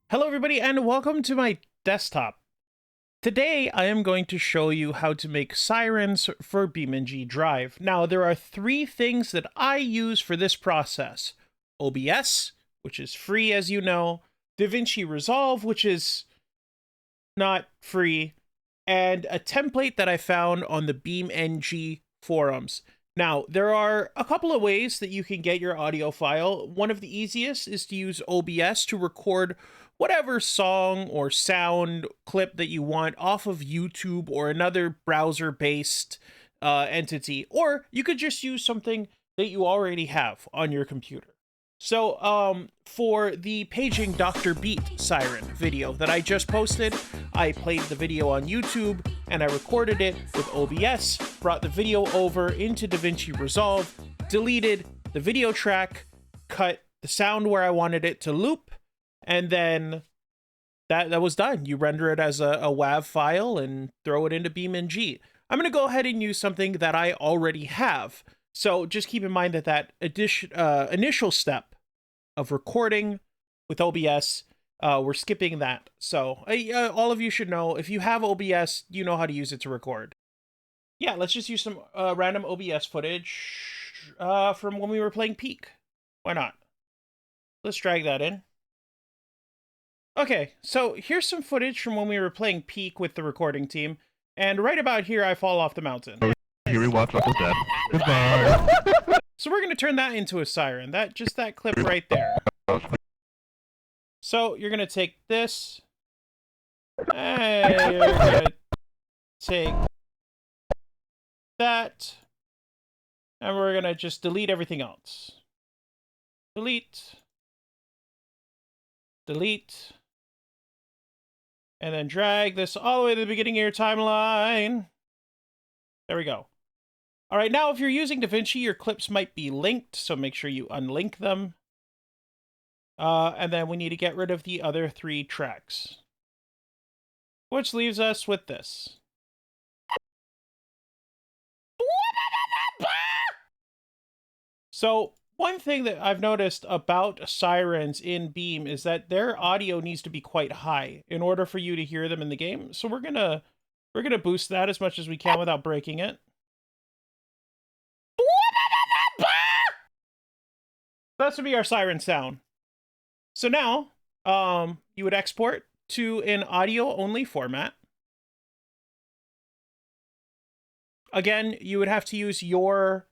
Hello everybody and welcome to my desktop. Today I am going to show you how to make sirens for BeamNG Drive. Now there are three things that I use for this process. OBS, which is free as you know, Davinci Resolve, which is not free, and a template that I found on the BeamNG forums. Now, there are a couple of ways that you can get your audio file. One of the easiest is to use OBS to record whatever song or sound clip that you want off of YouTube or another browser-based entity. Or you could just use something that you already have on your computer. So, for the paging Dr. Beat Siren video that I just posted, I played the video on YouTube and I recorded it with OBS, brought the video over into Davinci Resolve, deleted the video track, cut the sound where I wanted it to loop, and then that was done. You render it as a WAV file and throw it into BeamNG. I'm going to go ahead and use something that I already have. So just keep in mind that initial step of recording with OBS, we're skipping that. So all of you should know, if you have OBS, you know how to use it to record. Yeah, let's just use some random OBS footage from when we were playing Peak. Why not? Let's drag that in. Okay, so here's some footage from when we were playing Peak with the recording team. And right about here, I fall off the mountain. Here we watch Uncle's dead. Goodbye. So we're going to turn that into a siren. Just that clip right there. So you're going to take this. And you're going to take that. And we're going to just delete everything else. Delete. Delete. And then drag this all the way to the beginning of your timeline. There we go. All right, now if you're using Davinci, your clips might be linked, so make sure you unlink them. And then we need to get rid of the other three tracks. Which leaves us with this. So one thing that I've noticed about sirens in Beam is that their audio needs to be quite high in order for you to hear them in the game. So we're gonna boost that as much as we can without breaking it. That's to be our siren sound. So now, you would export to an audio-only format. Again, you would have to use your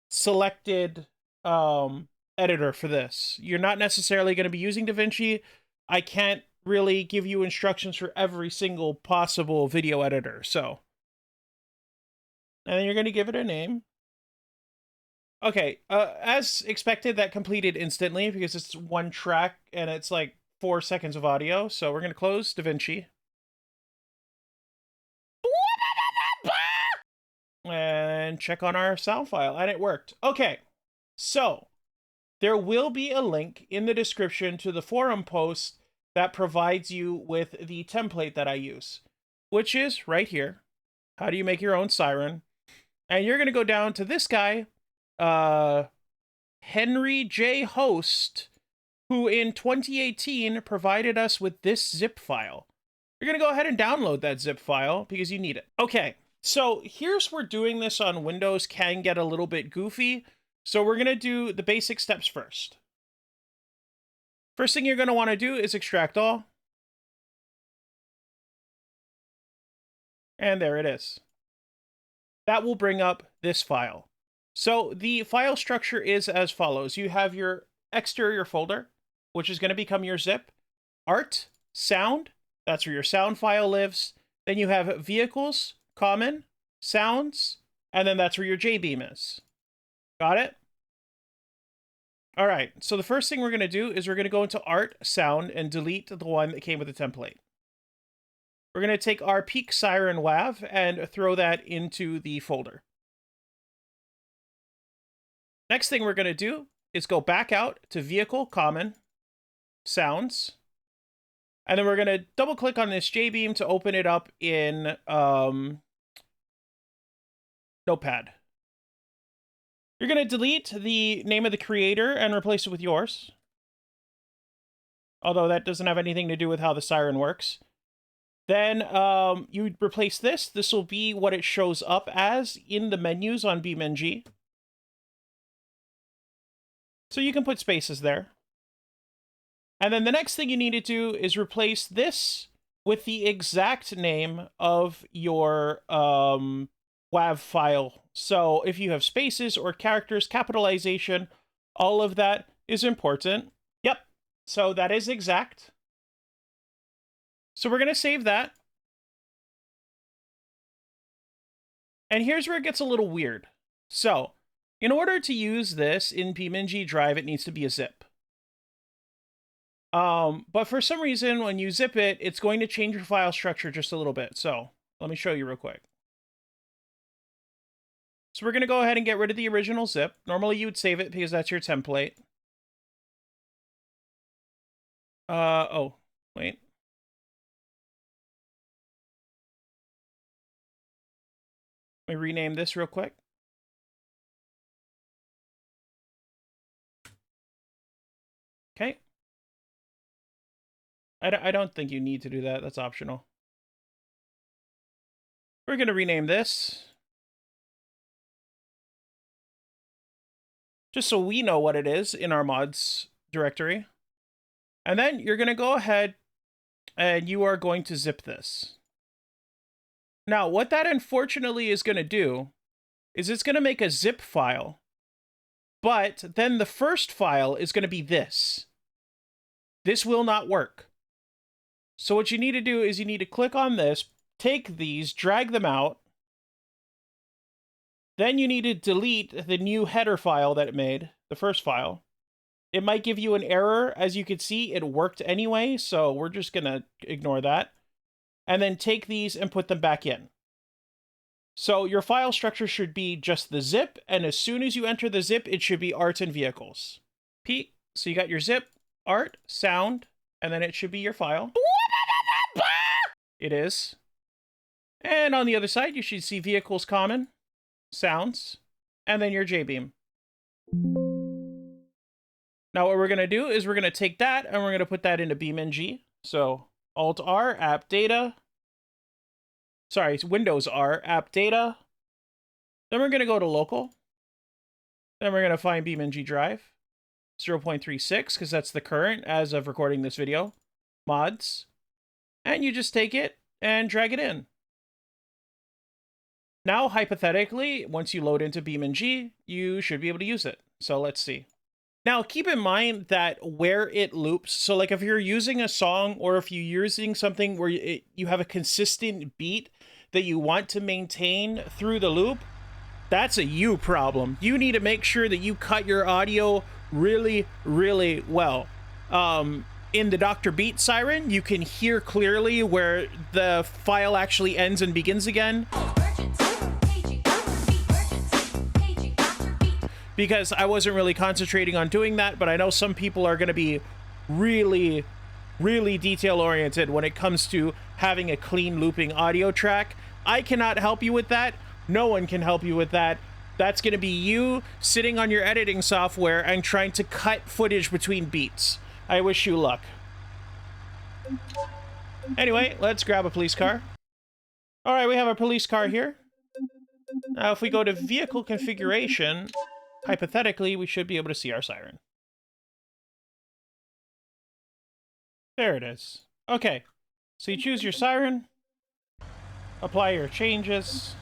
selected editor for this. You're not necessarily going to be using Davinci. I can't really give you instructions for every single possible video editor, so. And then you're going to give it a name. Okay, as expected, that completed instantly because it's one track and it's like 4 seconds of audio. So we're going to close Davinci. And check on our sound file, and it worked. Okay, so there will be a link in the description to the forum post that provides you with the template that I use, which is right here. How do you make your own siren? And you're going to go down to this guy, Henry J. Host, who in 2018 provided us with this zip file. You're going to go ahead and download that zip file because you need it. Okay, so here's where doing this on Windows can get a little bit goofy. So we're going to do the basic steps first. First thing you're going to want to do is extract all. And there it is. That will bring up this file. So the file structure is as follows. You have your exterior folder, which is going to become your zip. Art, sound, that's where your sound file lives. Then you have vehicles, common, sounds, and then that's where your JBeam is. Got it? All right, so the first thing we're going to do is we're going to go into art, sound, and delete the one that came with the template. We're going to take our Peak Siren WAV and throw that into the folder. Next thing we're going to do is go back out to Vehicle, Common, Sounds, and then we're going to double click on this JBeam to open it up in Notepad. You're going to delete the name of the creator and replace it with yours. although that doesn't have anything to do with how the siren works. Then you replace this. This will be what it shows up as in the menus on BeamNG. So you can put spaces there. And then the next thing you need to do is replace this with the exact name of your WAV file. So if you have spaces or characters, capitalization, all of that is important. Yep, so that is exact. So we're going to save that. And here's where it gets a little weird. So in order to use this in BeamNG Drive, it needs to be a zip. But for some reason, when you zip it, it's going to change your file structure just a little bit. So let me show you real quick. So we're going to go ahead and get rid of the original zip. Normally you would save it because that's your template. Oh, wait. Let me rename this real quick. Okay. I don't think you need to do that. That's optional. We're going to rename this. Just so we know what it is in our mods directory. And then you're going to go ahead and you are going to zip this. Now, what that unfortunately is going to do is it's going to make a zip file. But then the first file is going to be this. This will not work. So what you need to do is you need to click on this, take these, drag them out. Then you need to delete the new header file that it made, the first file. It might give you an error. As you can see, it worked anyway, so we're just going to ignore that. And then take these and put them back in. So your file structure should be just the zip, and as soon as you enter the zip, it should be art and vehicles. So you got your zip, art, sound, and then it should be your file. It is. And on the other side, you should see vehicles common, sounds, and then your JBeam. Now what we're going to do is we're going to take that and we're going to put that into BeamNG. So Alt-R, app data. Sorry, it's Windows R, app data. Then we're going to go to local. Then we're going to find BeamNG drive. 0.36, because that's the current as of recording this video. Mods. And you just take it and drag it in. Now, hypothetically, once you load into BeamNG, you should be able to use it. So let's see. Now, keep in mind that where it loops, so like if you're using a song or if you're using something where you have a consistent beat that you want to maintain through the loop, that's a you problem. You need to make sure that you cut your audio really, really well. In the Dr. Beat Siren, you can hear clearly where the file actually ends and begins again. Because I wasn't really concentrating on doing that, but I know some people are going to be really, really detail-oriented when it comes to having a clean looping audio track. I cannot help you with that. No one can help you with that. That's going to be you sitting on your editing software and trying to cut footage between beats. I wish you luck. Anyway, let's grab a police car. All right, we have a police car here. Now, if we go to vehicle configuration, hypothetically, we should be able to see our siren. There it is. Okay, so you choose your siren, apply your changes,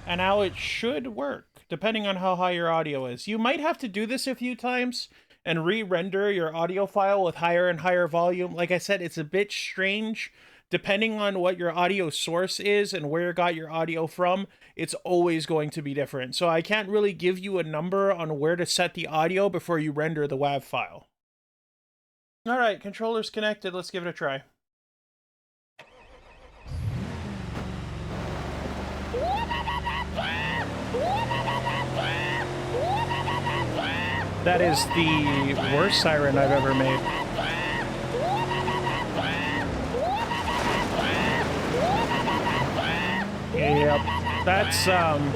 and now it should work, depending on how high your audio is. You might have to do this a few times and re-render your audio file with higher and higher volume. Like I said, it's a bit strange. Depending on what your audio source is and where you got your audio from, it's always going to be different. So I can't really give you a number on where to set the audio before you render the WAV file. All right, controller's connected. Let's give it a try. That is the worst siren I've ever made. Yep, that's a sound,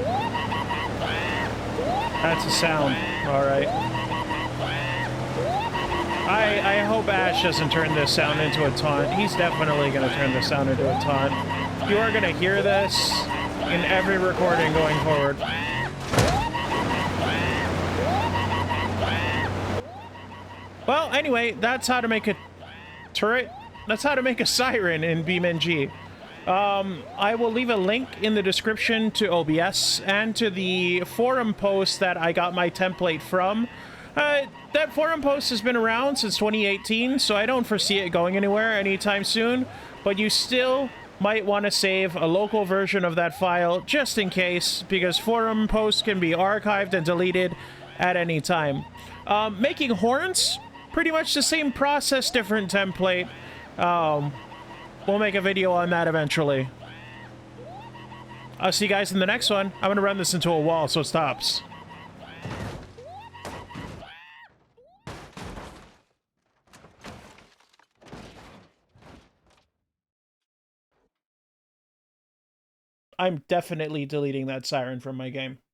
all right. I hope Ash doesn't turn this sound into a taunt. He's definitely going to turn this sound into a taunt. You are going to hear this in every recording going forward. Well, anyway, that's how to make a turret. That's how to make a siren in BeamNG. I will leave a link in the description to OBS and to the forum post that I got my template from. That forum post has been around since 2018, so I don't foresee it going anywhere anytime soon, but you still might want to save a local version of that file just in case, because forum posts can be archived and deleted at any time. Making horns, pretty much the same process, different template. We'll make a video on that eventually. I'll see you guys in the next one. I'm gonna run this into a wall so it stops. I'm definitely deleting that siren from my game.